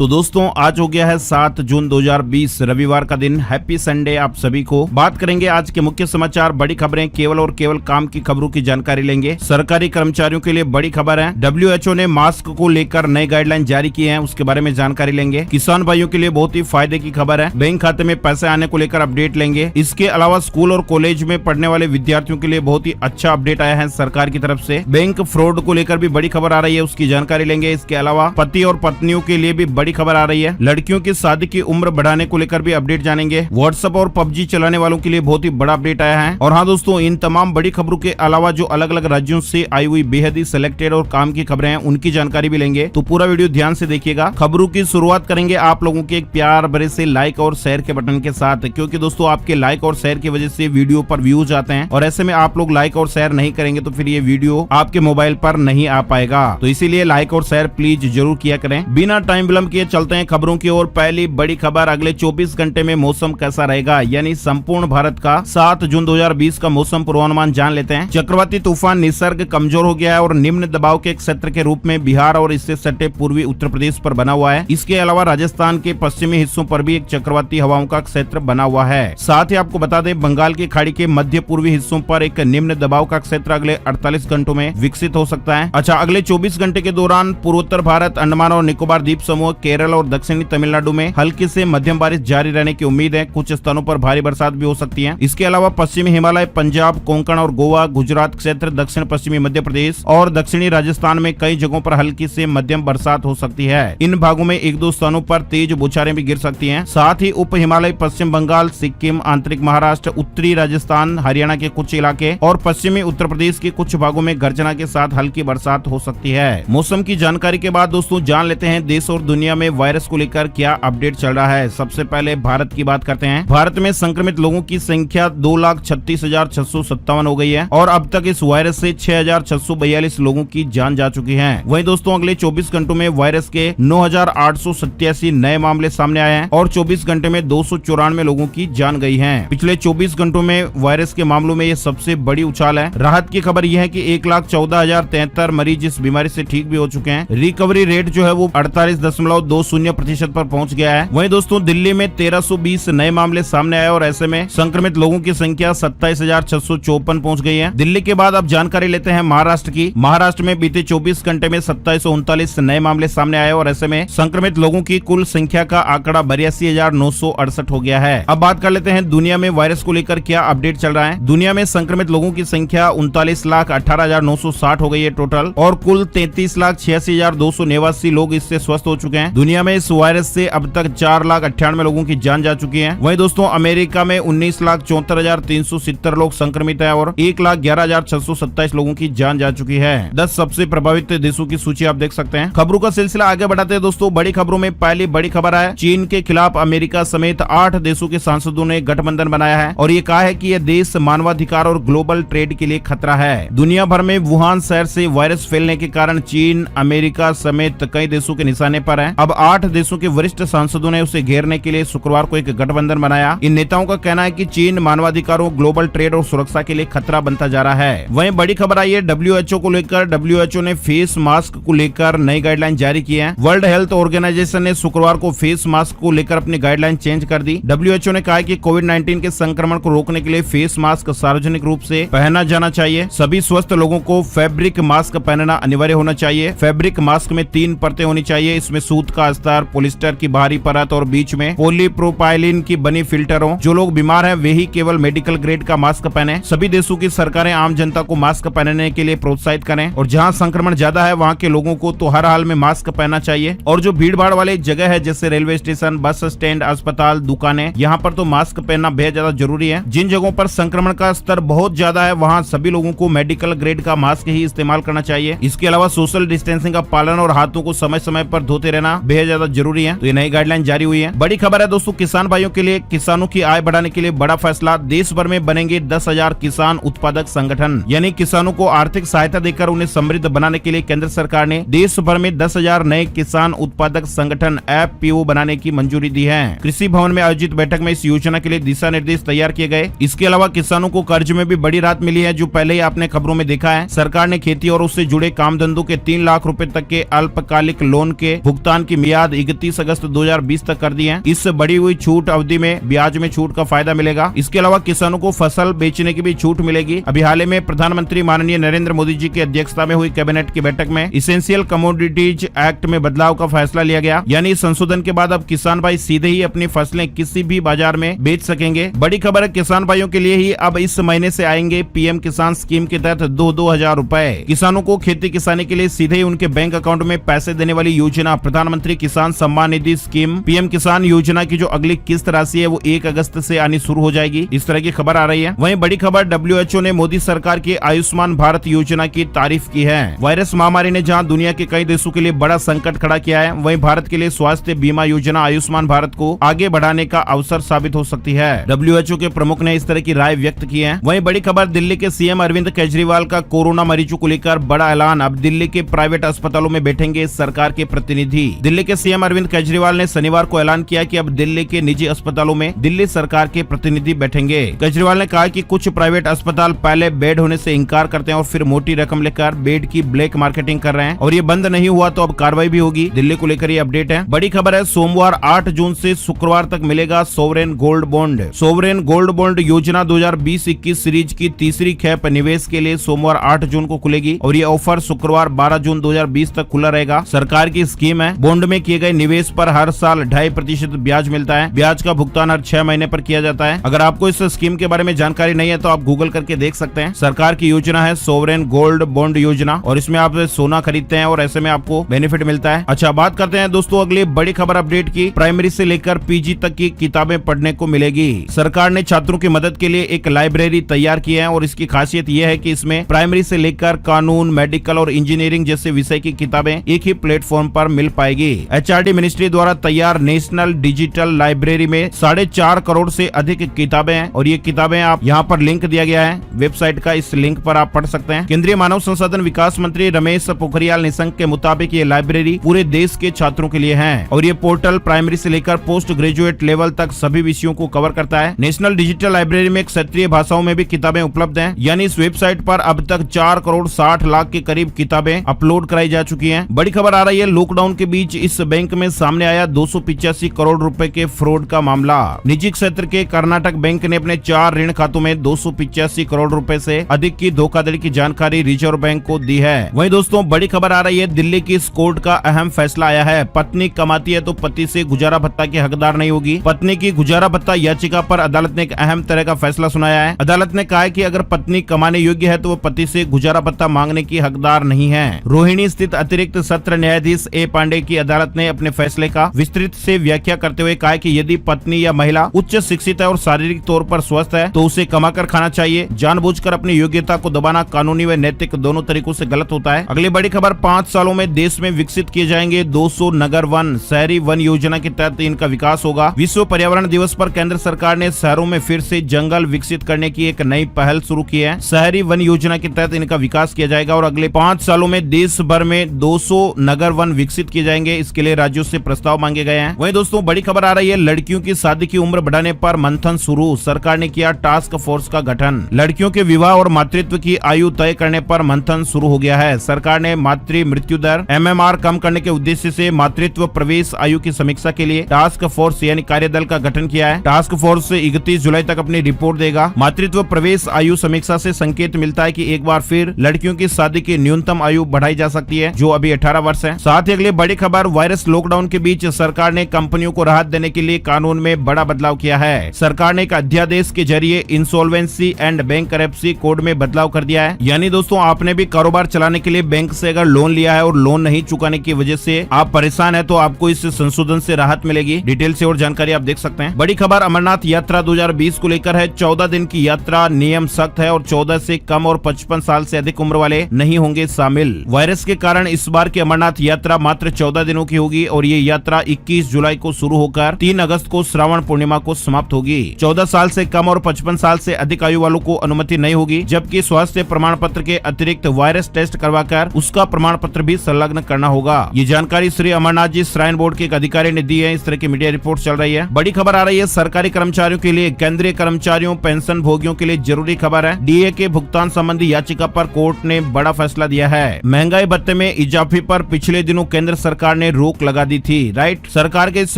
तो दोस्तों आज हो गया है 7 जून 2020 रविवार का दिन। हैप्पी संडे आप सभी को। बात करेंगे आज के मुख्य समाचार, बड़ी खबरें, केवल और केवल काम की खबरों की जानकारी लेंगे। सरकारी कर्मचारियों के लिए बड़ी खबर है, WHO ने मास्क को लेकर नए गाइडलाइन जारी किए हैं, उसके बारे में जानकारी लेंगे। किसान भाइयों के लिए बहुत ही फायदे की खबर है, बैंक खाते में पैसे आने को लेकर अपडेट लेंगे। इसके अलावा स्कूल और कॉलेज में पढ़ने वाले विद्यार्थियों के लिए बहुत ही अच्छा अपडेट आया है सरकार की तरफ से। बैंक फ्रॉड को लेकर भी बड़ी खबर आ रही है, उसकी जानकारी लेंगे। इसके अलावा पति और पत्नियों के लिए भी बड़ी खबर आ रही है, लड़कियों की शादी की उम्र बढ़ाने को लेकर भी अपडेट जानेंगे। व्हाट्सएप और PUBG चलाने वालों के लिए बहुत ही बड़ा अपडेट आया है। और हाँ दोस्तों, इन तमाम बड़ी खबरों के अलावा जो अलग अलग राज्यों से आई हुई बेहद ही सिलेक्टेड और काम की खबरें हैं, उनकी जानकारी भी लेंगे। तो पूरा वीडियो ध्यान से देखिएगा। खबरों की शुरुआत करेंगे आप लोगों के एक प्यार भरे से लाइक और शेयर के बटन के साथ, क्योंकि दोस्तों आपके लाइक और शेयर की वजह से वीडियो पर व्यूज आते हैं, और ऐसे में आप लोग लाइक और शेयर नहीं करेंगे तो फिर ये वीडियो आपके मोबाइल पर नहीं आ पाएगा। तो इसीलिए लाइक और शेयर प्लीज जरूर किया करें। बिना टाइम विलंब किए चलते हैं खबरों की ओर। पहली बड़ी खबर, अगले 24 घंटे में मौसम कैसा रहेगा, यानी संपूर्ण भारत का 7 जून 2020 का मौसम पूर्वानुमान जान लेते हैं। चक्रवाती तूफान निसर्ग कमजोर हो गया है और निम्न दबाव के क्षेत्र के रूप में बिहार और इससे सटे पूर्वी उत्तर प्रदेश पर बना हुआ है। इसके अलावा राजस्थान के पश्चिमी हिस्सों पर भी एक चक्रवाती हवाओं का क्षेत्र बना हुआ है। साथ ही आपको बता दें, बंगाल की खाड़ी के मध्य पूर्वी हिस्सों पर एक निम्न दबाव का क्षेत्र अगले 48 घंटों में विकसित हो सकता है। अच्छा, अगले 24 घंटे के दौरान पूर्वोत्तर भारत, अंडमान और निकोबार द्वीप समूह, केरल और दक्षिणी तमिलनाडु में हल्की से मध्यम बारिश जारी रहने की उम्मीद है। कुछ स्थानों पर भारी बरसात भी हो सकती है। इसके अलावा पश्चिमी हिमालय, पंजाब, कोंकण और गोवा, गुजरात क्षेत्र, दक्षिण पश्चिमी मध्य प्रदेश और दक्षिणी राजस्थान में कई जगहों पर हल्की से मध्यम बरसात हो सकती है। इन भागों में एक दो स्थानों पर तेज बौछारें भी गिर सकती हैं। साथ ही उप हिमालय, पश्चिम बंगाल, सिक्किम, आंतरिक महाराष्ट्र, उत्तरी राजस्थान, हरियाणा के कुछ इलाके और पश्चिमी उत्तर प्रदेश के कुछ भागों में गर्जना के साथ हल्की बरसात हो सकती है। मौसम की जानकारी के बाद दोस्तों जान लेते हैं देश और दुनिया में वायरस को लेकर क्या अपडेट चल रहा है। सबसे पहले भारत की बात करते हैं। भारत में संक्रमित लोगों की संख्या 2,36,657 हो गई है और अब तक इस वायरस से 6,642 लोगों की जान जा चुकी है। वहीं दोस्तों अगले 24 घंटों में वायरस के 9,887 नए मामले सामने आए हैं और 24 घंटे में 294 लोगों की जान गई है। पिछले 24 घंटों में वायरस के मामलों में ये सबसे बड़ी उछाल है। राहत की खबर यह है कि 1,14,073 मरीज इस बीमारी से ठीक भी हो चुके हैं। रिकवरी रेट जो है वो 48.20% पर पहुंच गया है। वहीं दोस्तों दिल्ली में 1320 नए मामले सामने आए और ऐसे में संक्रमित लोगों की संख्या 27,654 पहुंच गई है। दिल्ली के बाद अब जानकारी लेते हैं महाराष्ट्र की। महाराष्ट्र में बीते 24 घंटे में 2739 नए मामले सामने आए और ऐसे में संक्रमित लोगों की कुल संख्या का आंकड़ा 82,968 हो गया है। अब बात कर लेते हैं दुनिया में वायरस को लेकर क्या अपडेट चल रहा है। दुनिया में संक्रमित लोगों की संख्या 39,18,960 हो गई है टोटल, और कुल 33,86,289 लोग इससे स्वस्थ हो चुके हैं। दुनिया में इस वायरस से अब तक 4,98,000 लोगों की जान जा चुकी है। वहीं दोस्तों अमेरिका में 19,74,370 लोग संक्रमित है और 1,11,627 लोगों की जान जा चुकी है। 10 सबसे प्रभावित देशों की सूची आप देख सकते हैं। खबरों का सिलसिला आगे बढ़ाते हैं दोस्तों। बड़ी खबरों में पहली बड़ी खबर है, चीन के खिलाफ अमेरिका समेत 8 देशों के सांसदों ने गठबंधन बनाया है और ये कहा है कि यह देश मानवाधिकार और ग्लोबल ट्रेड के लिए खतरा है। दुनिया भर में वुहान शहर से वायरस फैलने के कारण चीन, अमेरिका समेत कई देशों के निशाने पर है। अब 8 देशों के वरिष्ठ सांसदों ने उसे घेरने के लिए शुक्रवार को एक गठबंधन बनाया। इन नेताओं का कहना है कि चीन मानवाधिकारों, ग्लोबल ट्रेड और सुरक्षा के लिए खतरा बनता जा रहा है। वहीं बड़ी खबर आई है WHO को लेकर। WHO ने फेस मास्क को लेकर नई गाइडलाइन जारी की है। वर्ल्ड हेल्थ ऑर्गेनाइजेशन ने शुक्रवार को फेस मास्क को लेकर अपनी गाइडलाइन चेंज कर दी। WHO ने कहा है कि कोविड-19 के संक्रमण को रोकने के लिए फेस मास्क सार्वजनिक रूप से पहना जाना चाहिए। सभी स्वस्थ लोगों को फैब्रिक मास्क पहनना अनिवार्य होना चाहिए। फैब्रिक मास्क में 3 परतें होनी चाहिए। इसमें सूत का अस्तर, पॉलिस्टर की बाहरी परत और बीच में पॉलीप्रोपाइलिन की बनी फिल्टर हो। जो लोग बीमार हैं वे ही केवल मेडिकल ग्रेड का मास्क पहने। सभी देशों की सरकारें आम जनता को मास्क पहनने के लिए प्रोत्साहित करें और जहां संक्रमण ज्यादा है वहां के लोगों को तो हर हाल में मास्क पहनना चाहिए। और जो भीड़ भाड़ वाले जगह है जैसे रेलवे स्टेशन, बस स्टैंड, अस्पताल, दुकानें, यहाँ पर तो मास्क पहनना बेहद ज्यादा जरूरी है। जिन जगहों पर संक्रमण का स्तर बहुत ज्यादा है वहाँ सभी लोगों को मेडिकल ग्रेड का मास्क ही इस्तेमाल करना चाहिए। इसके अलावा सोशल डिस्टेंसिंग का पालन और हाथों को समय समय पर धोते रहना बेहद ज्यादा जरूरी है। तो ये नई गाइडलाइन जारी हुई है। बड़ी खबर है दोस्तों किसान भाइयों के लिए। किसानों की आय बढ़ाने के लिए बड़ा फैसला। देश भर में बनेंगे 10,000 किसान उत्पादक संगठन, यानी किसानों को आर्थिक सहायता देकर उन्हें समृद्ध बनाने के लिए केंद्र सरकार ने देश भर में 10,000 नए किसान उत्पादक संगठन FPO बनाने की मंजूरी दी है। कृषि भवन में आयोजित बैठक में इस योजना के लिए दिशा निर्देश तैयार किए गए। इसके अलावा किसानों को कर्ज में भी बड़ी राहत मिली है, जो पहले ही आपने खबरों में देखा है। सरकार ने खेती और उससे जुड़े काम धंधों के 3 लाख रुपए तक के अल्पकालिक लोन के भुगतान की मियाद 31 अगस्त 2020 तक कर दी है। इस बढ़ी हुई छूट अवधि में ब्याज में छूट का फायदा मिलेगा। इसके अलावा किसानों को फसल बेचने की भी छूट मिलेगी। अभी हाल ही में प्रधानमंत्री माननीय नरेंद्र मोदी जी की अध्यक्षता में हुई कैबिनेट की बैठक में इसेंशियल कमोडिटीज एक्ट में बदलाव का फैसला लिया गया। यानी संशोधन के बाद अब किसान भाई सीधे ही अपनी फसलें किसी भी बाजार में बेच सकेंगे। बड़ी खबर है, किसान भाइयों के लिए ही अब इस महीने से आएंगे पीएम किसान स्कीम के तहत 2-2 हजार रूपए। किसानों को खेती किसानी के लिए सीधे ही उनके बैंक अकाउंट में पैसे देने वाली योजना प्रधानमंत्री किसान सम्मान निधि स्कीम पीएम किसान योजना की जो अगली किस्त राशि है वो 1 अगस्त से आनी शुरू हो जाएगी। इस तरह की खबर आ रही है। वहीं बड़ी खबर, WHO ने मोदी सरकार की आयुष्मान भारत योजना की तारीफ की है। वायरस महामारी ने जहां दुनिया के कई देशों के लिए बड़ा संकट खड़ा किया है, वहीं भारत के लिए स्वास्थ्य बीमा योजना आयुष्मान भारत को आगे बढ़ाने का अवसर साबित हो सकती है। WHO के प्रमुख ने इस तरह की राय व्यक्त की है। वहीं बड़ी खबर, दिल्ली के सीएम अरविंद केजरीवाल का कोरोना मरीजों को लेकर बड़ा ऐलान। अब दिल्ली के प्राइवेट अस्पतालों में बैठेंगे सरकार के प्रतिनिधि। दिल्ली के सीएम अरविंद केजरीवाल ने शनिवार को ऐलान किया कि अब दिल्ली के निजी अस्पतालों में दिल्ली सरकार के प्रतिनिधि बैठेंगे। केजरीवाल ने कहा कि कुछ प्राइवेट अस्पताल पहले बेड होने से इंकार करते हैं और फिर मोटी रकम लेकर बेड की ब्लैक मार्केटिंग कर रहे हैं और ये बंद नहीं हुआ तो अब कार्रवाई भी होगी। दिल्ली को लेकर ये अपडेट है। बड़ी खबर है, सोमवार 8 जून से शुक्रवार तक मिलेगा sovereign gold bond. Sovereign gold bond योजना 2020-21 सीरीज की तीसरी खेप निवेश के लिए सोमवार 8 जून को खुलेगी और ये ऑफर शुक्रवार 12 जून 2020 तक खुला रहेगा। सरकार की स्कीम है। बॉन्ड में किए गए निवेश पर हर साल 2.5% ब्याज मिलता है। ब्याज का भुगतान हर 6 महीने पर किया जाता है। अगर आपको इस स्कीम के बारे में जानकारी नहीं है तो आप गूगल करके देख सकते हैं। सरकार की योजना है सोवरेन गोल्ड बॉन्ड योजना और इसमें आप सोना खरीदते हैं और ऐसे में आपको बेनिफिट मिलता है। अच्छा, बात करते हैं दोस्तों अगली बड़ी खबर अपडेट की। प्राइमरी से लेकर पीजी तक की किताबें पढ़ने को मिलेगी। सरकार ने छात्रों की मदद के लिए एक लाइब्रेरी तैयार की है और इसकी खासियत यह है कि इसमें प्राइमरी से लेकर कानून, मेडिकल और इंजीनियरिंग जैसे विषय की किताबें एक ही प्लेटफॉर्म पर मिल पाएगी। HRD मिनिस्ट्री द्वारा तैयार नेशनल डिजिटल लाइब्रेरी में 4.5 करोड़ से अधिक किताबें हैं और ये किताबें आप यहाँ पर लिंक दिया गया है वेबसाइट का, इस लिंक पर आप पढ़ सकते हैं। केंद्रीय मानव संसाधन विकास मंत्री रमेश पोखरियाल निशंक के मुताबिक ये लाइब्रेरी पूरे देश के छात्रों के लिए है और ये पोर्टल प्राइमरी से लेकर पोस्ट ग्रेजुएट लेवल तक सभी विषयों को कवर करता है। नेशनल डिजिटल लाइब्रेरी में क्षेत्रीय भाषाओं में भी किताबें उपलब्ध हैं। यानी इस वेबसाइट पर अब तक 4 करोड़ 60 लाख के करीब किताबें अपलोड कराई जा चुकी हैं। बड़ी खबर आ रही है, लॉकडाउन के बीच इस बैंक में सामने आया 285 करोड़ रुपए के फ्रॉड का मामला। निजी क्षेत्र के कर्नाटक बैंक ने अपने 4 ऋण खातों में 285 करोड़ रुपए से अधिक की धोखाधड़ी की जानकारी रिजर्व बैंक को दी है। वहीं दोस्तों बड़ी खबर आ रही है, दिल्ली की इस कोर्ट का अहम फैसला आया है। पत्नी कमाती है तो पति से गुजारा भत्ता की हकदार नहीं होगी। पत्नी की गुजारा भत्ता याचिका पर अदालत ने एक अहम तरह का फैसला सुनाया है। अदालत ने कहा है कि अगर पत्नी कमाने योग्य है तो वो पति से गुजारा भत्ता मांगने की हकदार नहीं है। रोहिणी स्थित अतिरिक्त सत्र न्यायाधीश ए पांडे की अदालत ने अपने फैसले का विस्तृत से व्याख्या करते हुए कहा कि यदि पत्नी या महिला उच्च शिक्षित है और शारीरिक तौर पर स्वस्थ है तो उसे कमाकर खाना चाहिए। जानबूझकर अपनी योग्यता को दबाना कानूनी व नैतिक दोनों तरीकों से गलत होता है। अगली बड़ी खबर, 5 सालों में देश में विकसित किए जाएंगे 200 नगर वन। शहरी वन योजना के तहत इनका विकास होगा। विश्व पर्यावरण दिवस पर केंद्र सरकार ने शहरों में फिर से जंगल विकसित करने की एक नई पहल शुरू की है। शहरी वन योजना के तहत इनका विकास किया जाएगा और अगले 5 सालों में देश भर में 200 नगर वन विकसित किए जाएंगे। इसके लिए राज्यों से प्रस्ताव मांगे गए हैं। वहीं दोस्तों बड़ी खबर आ रही है, लड़कियों की शादी की उम्र बढ़ाने पर मंथन शुरू। सरकार ने किया टास्क फोर्स का गठन। लड़कियों के विवाह और मातृत्व की आयु तय करने पर मंथन शुरू हो गया है। सरकार ने मातृ मृत्यु दर MMR कम करने के उद्देश्य से मातृत्व प्रवेश आयु की समीक्षा के लिए टास्क फोर्स यानी कार्यदल का गठन किया है। टास्क फोर्स 31 जुलाई तक अपनी रिपोर्ट देगा। मातृत्व प्रवेश आयु समीक्षा से संकेत मिलता है कि एक बार फिर लड़कियों की शादी की न्यूनतम आयु बढ़ाई जा सकती है जो अभी 18 वर्ष है। साथ ही अगली बड़ी खबर, वायरस लॉकडाउन के बीच सरकार ने कंपनियों को राहत देने के लिए कानून में बड़ा बदलाव किया है। सरकार ने एक अध्यादेश के जरिए इंसॉल्वेंसी एंड बैंकरप्सी कोड में बदलाव कर दिया है। यानी दोस्तों आपने भी कारोबार चलाने के लिए बैंक से अगर लोन लिया है और लोन नहीं चुकाने की वजह से आप परेशान है तो आपको इस संशोधन से राहत मिलेगी। डिटेल से और जानकारी आप देख सकते हैं। बड़ी खबर अमरनाथ यात्रा 2020 को लेकर है। 14 दिन की यात्रा, नियम सख्त है और 14 से कम और 55 साल से अधिक उम्र वाले नहीं होंगे शामिल। वायरस के कारण इस बार की अमरनाथ यात्रा मात्र 14 दिनों की होगी और ये यात्रा 21 जुलाई को शुरू होकर 3 अगस्त को श्रावण पूर्णिमा को समाप्त होगी। 14 साल से कम और 55 साल से अधिक आयु वालों को अनुमति नहीं होगी, जबकि स्वास्थ्य प्रमाण पत्र के अतिरिक्त वायरस टेस्ट करवाकर उसका प्रमाण पत्र भी संलग्न करना होगा। ये जानकारी श्री अमरनाथ जी श्राइन बोर्ड के एक अधिकारी ने दी है। इस तरह की मीडिया रिपोर्ट चल रही है। बड़ी खबर आ रही है, सरकारी कर्मचारियों के लिए, केंद्रीय कर्मचारियों, पेंशन भोगियों के लिए जरूरी खबर है। DA के भुगतान संबंधी याचिका पर कोर्ट ने बड़ा फैसला दिया है। महंगाई भत्ते में इजाफे पर पिछले दिनों केंद्र सरकार सरकार ने रोक लगा दी थी। राइट, सरकार के इस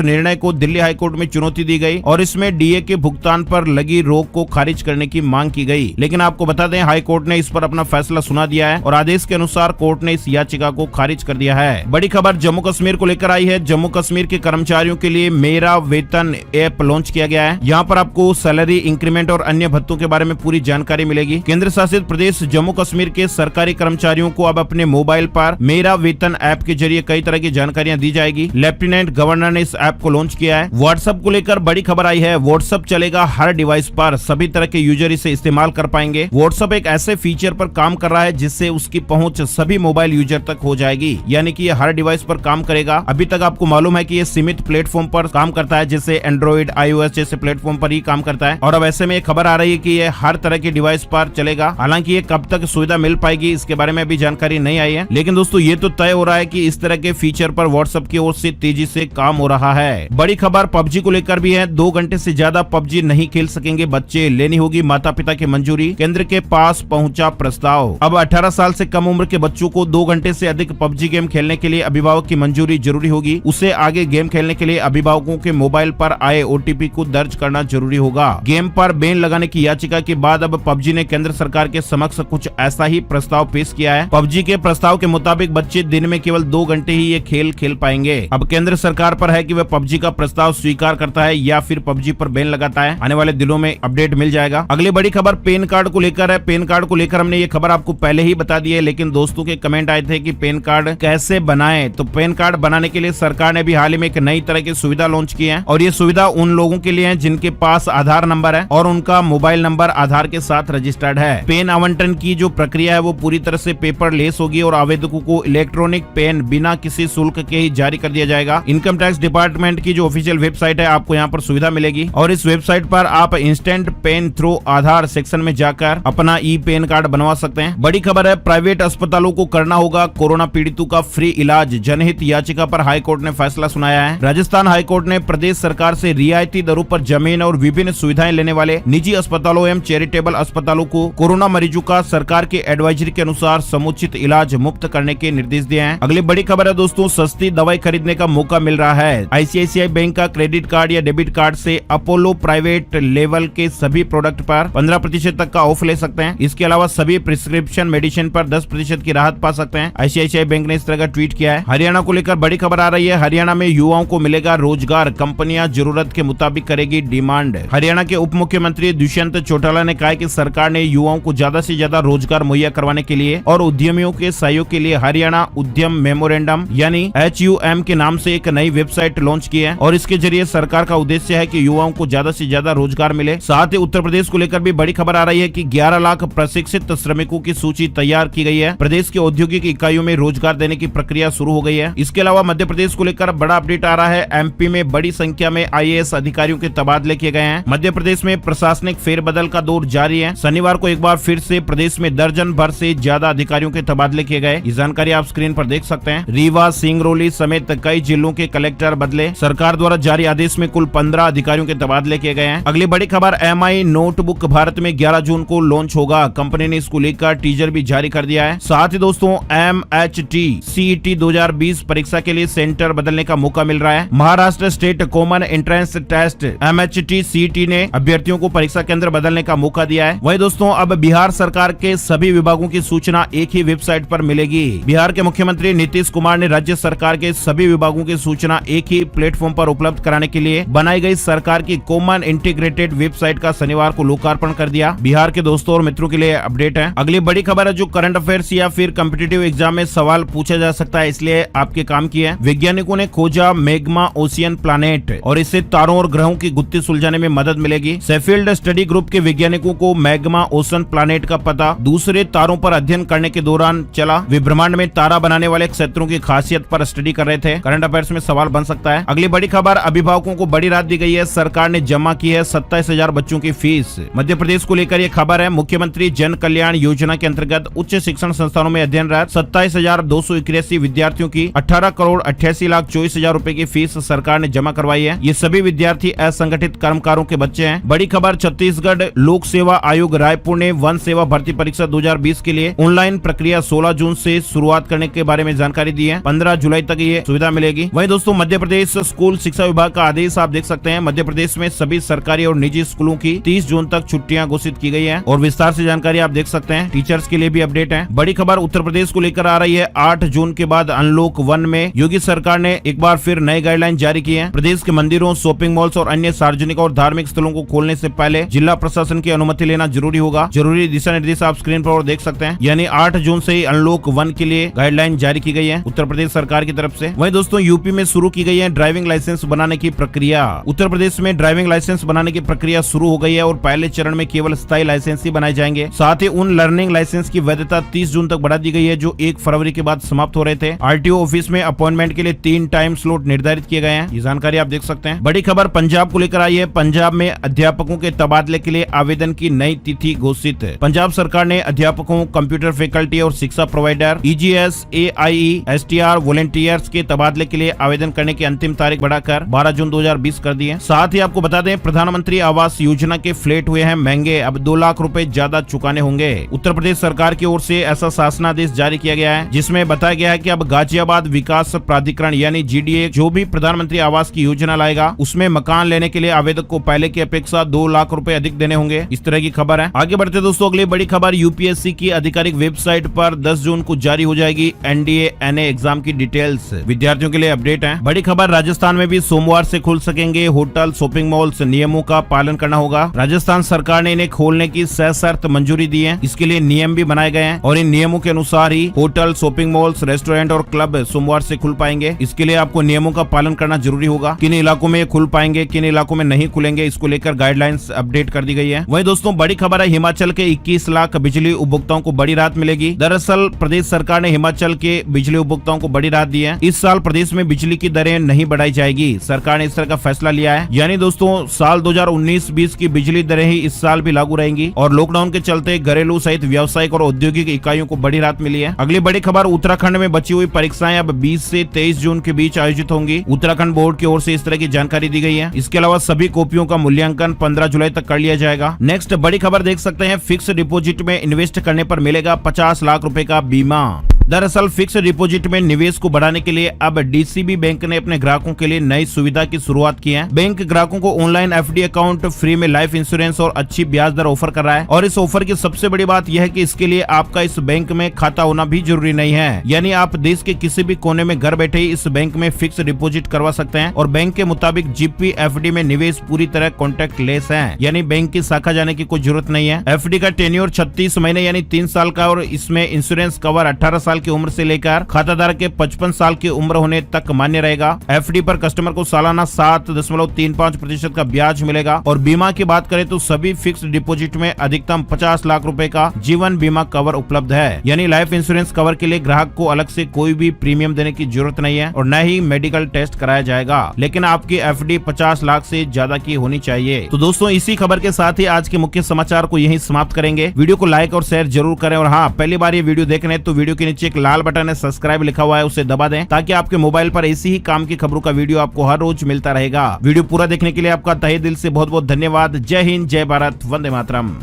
निर्णय को दिल्ली हाईकोर्ट में चुनौती दी गई और इसमें डीए के भुगतान पर लगी रोक को खारिज करने की मांग की गई। लेकिन आपको बता दें, हाईकोर्ट ने इस पर अपना फैसला सुना दिया है और आदेश के अनुसार कोर्ट ने इस याचिका को खारिज कर दिया है। बड़ी खबर जम्मू कश्मीर को लेकर आई है। जम्मू कश्मीर के कर्मचारियों के लिए मेरा वेतन ऐप लॉन्च किया गया है। यहाँ पर आपको सैलरी इंक्रीमेंट और अन्य भत्तों के बारे में पूरी जानकारी मिलेगी। केंद्र शासित प्रदेश जम्मू कश्मीर के सरकारी कर्मचारियों को अब अपने मोबाइल पर मेरा वेतन ऐप के जरिए कई तरह की जानकारियां दी जाएगी। लेफ्टिनेंट गवर्नर ने इस ऐप को लॉन्च किया है। व्हाट्सएप को लेकर बड़ी खबर आई है। व्हाट्सएप चलेगा हर डिवाइस पर, सभी तरह के यूजर इसे इस्तेमाल कर पाएंगे। व्हाट्सएप एक ऐसे फीचर पर काम कर रहा है जिससे उसकी पहुंच सभी मोबाइल यूजर तक हो जाएगी, यानी कि ये हर डिवाइस पर काम करेगा। अभी तक आपको मालूम है कि ये सीमित प्लेटफॉर्म पर काम करता है, जैसे एंड्रॉइड, iOS जैसे प्लेटफॉर्म पर ही काम करता है। और अब ऐसे में खबर आ रही है कि ये हर तरह के डिवाइस पर चलेगा। हालांकि ये कब तक सुविधा मिल पाएगी इसके बारे में अभी जानकारी नहीं आई है, लेकिन दोस्तों ये तो तय हो रहा है कि इस तरह के फीचर पर व्हाट्सएप की ओर से तेजी से काम हो रहा है। बड़ी खबर पबजी को लेकर भी है। 2 घंटे से ज्यादा पबजी नहीं खेल सकेंगे बच्चे, लेनी होगी माता पिता की मंजूरी। केंद्र के पास पहुंचा प्रस्ताव। अब 18 साल से कम उम्र के बच्चों को 2 घंटे से अधिक पबजी गेम खेलने के लिए अभिभावक की मंजूरी जरूरी होगी। उसे आगे गेम खेलने के लिए अभिभावकों के मोबाइल पर आए ओटीपी को दर्ज करना जरूरी होगा। गेम पर बैन लगाने की याचिका के बाद अब पबजी ने केंद्र सरकार के समक्ष कुछ ऐसा ही प्रस्ताव पेश किया है। पबजी के प्रस्ताव के मुताबिक बच्चे दिन में केवल 2 घंटे ही ये खेल पाएंगे। अब केंद्र सरकार पर है कि वह पबजी का प्रस्ताव स्वीकार करता है या फिर पबजी पर बैन लगाता है। आने वाले दिनों में अपडेट मिल जाएगा। अगली बड़ी खबर पैन कार्ड को लेकर है। पैन कार्ड को लेकर हमने ये खबर आपको पहले ही बता दी है, लेकिन दोस्तों के कमेंट आए थे कि पैन कार्ड कैसे बनाएं। तो पैन कार्ड बनाने के लिए सरकार ने भी हाल ही में एक नई तरह की सुविधा लॉन्च की है और ये सुविधा उन लोगों के लिए है जिनके पास आधार नंबर है और उनका मोबाइल नंबर आधार के साथ रजिस्टर्ड है। पेन आवंटन की जो प्रक्रिया है वो पूरी तरह से पेपरलेस होगी और आवेदकों को इलेक्ट्रॉनिक पेन बिना किसी शुल्क के ही जारी कर दिया जाएगा। इनकम टैक्स डिपार्टमेंट की जो ऑफिशियल वेबसाइट है, आपको यहाँ पर सुविधा मिलेगी और इस वेबसाइट पर आप इंस्टेंट पेन थ्रू आधार सेक्शन में जाकर अपना ई पेन कार्ड बनवा सकते हैं। बड़ी खबर है, प्राइवेट अस्पतालों को करना होगा कोरोना पीड़ितों का फ्री इलाज। जनहित याचिका पर हाईकोर्ट ने फैसला सुनाया है। राजस्थान हाईकोर्ट ने प्रदेश सरकार से रियायती दरों पर जमीन और विभिन्न सुविधाएं लेने वाले निजी अस्पतालों एवं चैरिटेबल अस्पतालों को कोरोना मरीजों का सरकार के एडवाइजरी के अनुसार समुचित इलाज मुफ्त करने के निर्देश दिए हैं। अगली बड़ी खबर है दोस्तों, सस्ती दवाई खरीदने का मौका मिल रहा है। आईसीआईसीआई बैंक का क्रेडिट कार्ड या डेबिट कार्ड से अपोलो प्राइवेट लेवल के सभी प्रोडक्ट पर 15% तक का ऑफ ले सकते हैं। इसके अलावा सभी प्रिस्क्रिप्शन मेडिसिन पर 10% की राहत पा सकते हैं। आईसीआईसीआई बैंक ने इस तरह का ट्वीट किया है। हरियाणा को लेकर बड़ी खबर आ रही है। हरियाणा में युवाओं को मिलेगा रोजगार, कंपनियां जरूरत के मुताबिक करेगी डिमांड। हरियाणा के उप मुख्यमंत्री दुष्यंत चौटाला ने कहा कि सरकार ने युवाओं को ज्यादा से ज्यादा रोजगार मुहैया करवाने के लिए और उद्यमियों के सहयोग के लिए हरियाणा उद्यम मेमोरेंडम यानी HUM के नाम से एक नई वेबसाइट लॉन्च की है और इसके जरिए सरकार का उद्देश्य है कि युवाओं को ज्यादा से ज्यादा रोजगार मिले। साथ ही उत्तर प्रदेश को लेकर भी बड़ी खबर आ रही है कि 11 लाख प्रशिक्षित श्रमिकों की सूची तैयार की गई है। प्रदेश के औद्योगिक इकाइयों में रोजगार देने की प्रक्रिया शुरू हो गई है। इसके अलावा मध्य प्रदेश को लेकर बड़ा अपडेट आ रहा है। एमपी में बड़ी संख्या में IAS अधिकारियों के तबादले किए गए हैं। मध्य प्रदेश में प्रशासनिक फेरबदल का दौर जारी है। शनिवार को एक बार फिर से प्रदेश में दर्जन भर से ज्यादा अधिकारियों के तबादले किए गए। ये जानकारी आप स्क्रीन पर देख सकते हैं। रीवा, सिंगरौली समेत कई जिलों के कलेक्टर बदले। सरकार द्वारा जारी आदेश में कुल 15 अधिकारियों के तबादले किए गए हैं। अगली बड़ी खबर, MI नोटबुक भारत में 11 जून को लॉन्च होगा। कंपनी ने इसको लेकर टीजर भी जारी कर दिया है। साथ ही दोस्तों MHT CET 2020 परीक्षा के लिए सेंटर बदलने का मौका मिल रहा है। Maharashtra state common entrance test MHT CET ने अभ्यर्थियों को परीक्षा केंद्र बदलने का मौका दिया है। वही दोस्तों अब बिहार सरकार के सभी विभागों की सूचना एक ही वेबसाइट पर मिलेगी। बिहार के मुख्यमंत्री नीतीश कुमार ने राज्य सरकार के सभी विभागों की सूचना एक ही प्लेटफॉर्म पर उपलब्ध कराने के लिए बनाई गई सरकार की कॉमन इंटीग्रेटेड वेबसाइट का शनिवार को लोकार्पण कर दिया। बिहार के दोस्तों और मित्रों के लिए अपडेट है। अगली बड़ी खबर है जो करंट अफेयर्स या फिर कॉम्पिटिटिव एग्जाम में सवाल पूछा जा सकता है, इसलिए आपके काम की है। वैज्ञानिकों ने खोजा मैग्मा ओशियन प्लैनेट और इससे तारों और ग्रहों की गुत्थी सुलझाने में मदद मिलेगी। शेफील्ड स्टडी ग्रुप के वैज्ञानिकों को मैग्मा ओशन प्लैनेट का पता दूसरे तारों पर अध्ययन करने के दौरान चला। वे ब्रह्मांड में तारा बनाने वाले क्षेत्रों की खासियत पर स्टडी कर रहे थे। करंट अफेयर्स में सवाल बन सकता है। अगली बड़ी खबर, अभिभावकों को बड़ी राहत दी गई है। सरकार ने जमा की है 27,000 बच्चों की फीस। मध्य प्रदेश को लेकर यह खबर है। मुख्यमंत्री जन कल्याण योजना के अंतर्गत उच्च शिक्षण संस्थानों में अध्ययनरत 27,281 विद्यार्थियों की 18,88,24,000 रूपए की फीस सरकार ने जमा करवाई है। ये सभी विद्यार्थी असंगठित कर्मकारों के बच्चे हैं। बड़ी खबर, छत्तीसगढ़ लोक सेवा आयोग रायपुर ने वन सेवा भर्ती परीक्षा 2020 के लिए ऑनलाइन प्रक्रिया 16 जून से शुरुआत करने के बारे में जानकारी दी है। 15 जुलाई तक ये सुविधा मिलेगी। वहीं दोस्तों मध्य प्रदेश स्कूल शिक्षा विभाग का आदेश आप देख सकते हैं। मध्य प्रदेश में सभी सरकारी और निजी स्कूलों की 30 जून तक छुट्टियां घोषित की गई है और विस्तार से जानकारी आप देख सकते हैं। टीचर्स के लिए भी अपडेट है। बड़ी खबर उत्तर प्रदेश को लेकर आ रही है। 8 जून के बाद अनलॉक 1 में योगी सरकार ने एक बार फिर नए गाइडलाइन जारी की है। प्रदेश के मंदिरों, शॉपिंग मॉल्स और अन्य सार्वजनिक और धार्मिक स्थलों को खोलने से पहले जिला प्रशासन की अनुमति लेना जरूरी होगा। जरूरी दिशा निर्देश आप स्क्रीन पर देख सकते हैं। यानी 8 जून से ही अनलॉक 1 के लिए गाइडलाइन जारी की गई है उत्तर प्रदेश सरकार की तरफ से। वहीं दोस्तों यूपी में शुरू की गई है ड्राइविंग लाइसेंस बनाने की प्रक्रिया। उत्तर प्रदेश में ड्राइविंग लाइसेंस बनाने की प्रक्रिया शुरू हो गई है और पहले चरण में केवल स्थायी लाइसेंस ही बनाए जाएंगे। साथ ही उन लर्निंग लाइसेंस की वैधता 30 जून तक बढ़ा दी गई है जो 1 फरवरी के बाद समाप्त हो रहे थे। आरटीओ ऑफिस में अपॉइंटमेंट के लिए 3 टाइम स्लॉट निर्धारित किए गए हैं। ये जानकारी आप देख सकते हैं। बड़ी खबर पंजाब को लेकर आई है। पंजाब में अध्यापकों के तबादले के लिए आवेदन की नई तिथि घोषित। पंजाब सरकार ने अध्यापकों, कंप्यूटर फैकल्टी और शिक्षा प्रोवाइडर, ईजीएस, एआईई, एसटीआर, वॉलंटियर्स के तबादले के लिए आवेदन करने की अंतिम तारीख बढ़ाकर 12 जून 2020 कर दी है। साथ ही आपको बता दें प्रधानमंत्री आवास योजना के फ्लैट हुए हैं महंगे, अब 2 लाख रुपए ज्यादा चुकाने होंगे। उत्तर प्रदेश सरकार की ओर से ऐसा शासनादेश जारी किया गया है जिसमें बताया गया है कि अब गाजियाबाद विकास प्राधिकरण यानी जीडीए जो भी प्रधानमंत्री आवास की योजना लाएगा उसमें मकान लेने के लिए आवेदक को पहले की अपेक्षा 2 लाख रुपए अधिक देने होंगे। इस तरह की खबर है। आगे बढ़ते दोस्तों अगली बड़ी खबर यूपीएससी की आधिकारिक वेबसाइट पर 10 जून को जारी हो जाएगी एनडीए एनए एग्जाम की डिटेल्स। विद्यार्थियों के लिए अपडेट है। बड़ी खबर राजस्थान में भी सोमवार से खुल सकेंगे होटल, शॉपिंग मॉल्स। नियमों का पालन करना होगा। राजस्थान सरकार ने इन्हें खोलने की सशर्त मंजूरी दी है। इसके लिए नियम भी बनाए गए हैं और इन नियमों के अनुसार ही होटल, शॉपिंग मॉल्स, रेस्टोरेंट और क्लब सोमवार से खुल पाएंगे। इसके लिए आपको नियमों का पालन करना जरूरी होगा। किन इलाकों में खुल पाएंगे, किन इलाकों में नहीं खुलेंगे, इसको लेकर गाइडलाइंस अपडेट कर दी गई है। वहीं दोस्तों बड़ी खबर है हिमाचल के 21 लाख बिजली उपभोक्ताओं को बड़ी राहत मिलेगी। दरअसल प्रदेश सरकार ने हिमाचल के बिजली उपभोक्ताओं को बड़ी राहत दी है। इस साल प्रदेश में बिजली की दरें नहीं बढ़ाई जाएगी। सरकार ने इस तरह का फैसला लिया है। यानी दोस्तों साल 2019-20 की बिजली दरें ही इस साल भी लागू रहेंगी और लॉकडाउन के चलते घरेलू सहित व्यावसायिक और औद्योगिक इकाइयों को बड़ी राहत मिली है। अगली बड़ी खबर उत्तराखंड में बची हुई परीक्षाएं अब 20 से 23 जून के बीच आयोजित होंगी। उत्तराखंड बोर्ड की ओर से इस तरह की जानकारी दी गई है। इसके अलावा सभी कॉपियों का मूल्यांकन 15 जुलाई तक कर लिया जाएगा। नेक्स्ट बड़ी खबर देख सकते हैं फिक्स डिपॉजिट में इन्वेस्ट करने पर मिलेगा 50 लाख रुपए का बीमा। दरअसल फिक्स डिपॉजिट में निवेश को बढ़ाने के लिए अब डीसीबी बैंक ने अपने ग्राहकों के लिए नई सुविधा की शुरुआत की है। बैंक ग्राहकों को ऑनलाइन एफडी अकाउंट, फ्री में लाइफ इंश्योरेंस और अच्छी ब्याज दर ऑफर कर रहा है। और इस ऑफर की सबसे बड़ी बात यह है कि इसके लिए आपका इस बैंक में खाता होना भी जरूरी नहीं है। यानी आप देश के किसी भी कोने में घर बैठे ही इस बैंक में फिक्स डिपॉजिट करवा सकते हैं और बैंक के मुताबिक जीपी एफडी में निवेश पूरी तरह कॉन्टैक्ट लेस है। यानी बैंक की शाखा जाने की कोई जरूरत नहीं है। एफडी का टेन्योर 36 महीने यानी 3 साल का और इसमें इंश्योरेंस कवर 18 साल की उम्र से लेकर खाताधारक के 55 साल की उम्र होने तक मान्य रहेगा। एफडी पर कस्टमर को सालाना 7.35% का ब्याज मिलेगा। और बीमा की बात करें तो सभी फिक्स्ड डिपॉजिट में अधिकतम 50 लाख रुपए का जीवन बीमा कवर उपलब्ध है। यानी लाइफ इंश्योरेंस कवर के लिए ग्राहक को अलग से कोई भी प्रीमियम देने की जरूरत नहीं है और न ही मेडिकल टेस्ट कराया जाएगा। लेकिन आपकी एफडी 50 लाख से ज्यादा की होनी चाहिए। तो दोस्तों इसी खबर के साथ ही आज के मुख्य समाचार को यहीं समाप्त करेंगे। वीडियो को लाइक और शेयर जरूर करें और हाँ, पहली बार ये वीडियो देख रहे हैं तो वीडियो के नीचे एक लाल बटन है सब्सक्राइब लिखा हुआ है, उसे दबा दें ताकि आपके मोबाइल पर ऐसी ही काम की खबरों का वीडियो आपको हर रोज मिलता रहेगा। वीडियो पूरा देखने के लिए आपका तहे दिल से बहुत बहुत धन्यवाद। जय हिंद, जय भारत, वंदे मातरम।